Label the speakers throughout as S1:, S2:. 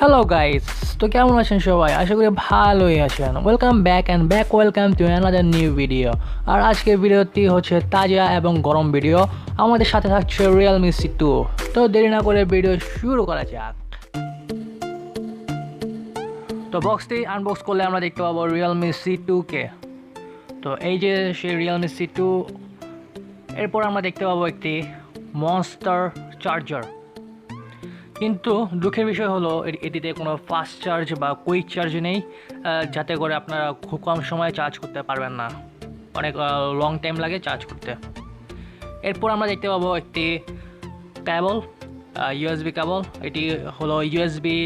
S1: Hello guys, তো কেমন আছেন সবাই? আশা করি ভালোই আছেন। Welcome to another new video. আর আজকের ভিডিওটি হচ্ছে তাজা এবং গরম ভিডিও। আমাদের সাথে থাকছে Realme C2। তো দেরি না করে ভিডিও শুরু করা যাক। তো বক্সটি আনবক্স করলে আমরা দেখতে পাবো Realme C2কে। তো এই যে সেই Realme C2, এরপর আমরা দেখতে পাবো একটি মনস্টার চার্জার। কিন্তু দুঃখের বিষয় হলো এটিতে কোনো ফাস্ট চার্জ বা কুইক চার্জ নেই, যাতে করে আপনারা খুব কম সময়ে চার্জ করতে পারবেন না, অনেক লং টাইম লাগে চার্জ করতে। এরপর আমরা দেখতে পাবো একটি কেবল, ইউএসবি কেবল। এটি হলো ইউএসবি,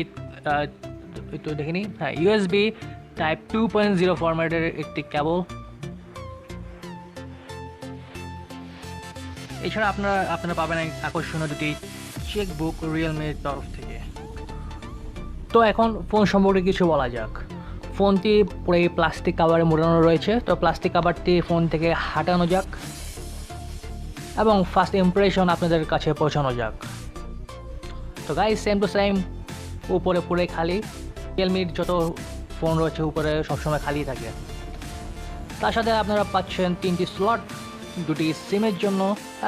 S1: একটু দেখে নিই, হ্যাঁ, ইউএসবি টাইপ 2.0 ফরম্যাটের একটি কেবল। এছাড়া আপনারা পাবেন আকর্ষণীয় দুটি চেকবুক রিয়েলমির তরফ থেকে। তো এখন ফোন সম্পর্কে কিছু বলা যাক। ফোনটি পুরো প্লাস্টিক কাভারে মোড়ানো রয়েছে। তো প্লাস্টিক কাভারটি ফোন থেকে হাটানো যাক এবং ফার্স্ট ইমপ্রেশন আপনাদের কাছে পৌঁছানো যাক। তো গাইস, সেম টু সেম, উপরে পুরো খালি। রিয়েলমির যত ফোন রয়েছে উপরে সবসময় খালি থাকে। তার সাথে আপনারা পাচ্ছেন 3টি স্লট, 2টি সিমের জন্য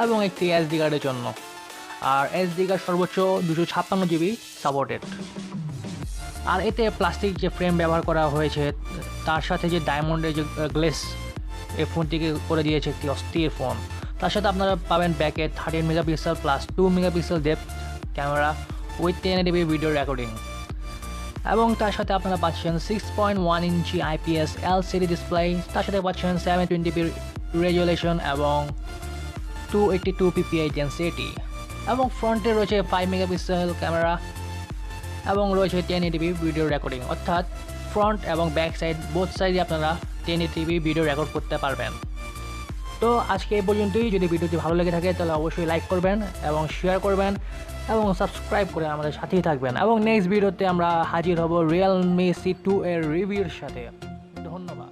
S1: এবং একটি এসডি কার্ডের জন্য। আর এসডি কার্ড সর্বোচ্চ 256 জিবি সাপোর্টেড। আর এতে প্লাস্টিক যে ফ্রেম ব্যবহার করা হয়েছে, তার সাথে যে ডায়মন্ডের যে গ্লেস, এই ফোনটিকে করে দিয়েছে একটি অস্থির ফোন। তার সাথে আপনারা পাবেন ব্যাকে 13 megapixel plus 2 megapixel depth camera with 1080p video recording. এবং তার সাথে আপনারা পাচ্ছেন 6.1 ইঞ্চি IPS LCD ডিসপ্লে। তার সাথে পাচ্ছেন 720p রেজুলেশন এবং 282 ppi ডেন্সিটি। এবং ফ্রন্টে রয়েছে 5 মেগাপিক্সেল ক্যামেরা এবং রয়েছে 1080p ভিডিও রেকর্ডিং, অর্থাৎ ফ্রন্ট এবং ব্যাক সাইড বোথ সাইডে আপনারা 1080p ভিডিও রেকর্ড করতে পারবেন। তো আজকে এই পর্যন্তই। যদি ভিডিওটি ভালো লেগে থাকে তাহলে অবশ্যই লাইক করবেন এবং শেয়ার করবেন এবং সাবস্ক্রাইব করে আমাদের সাথেই থাকবেন। এবং নেক্সট ভিডিওতে আমরা হাজির হব Realme C2 এর রিভিউর সাথে। ধন্যবাদ।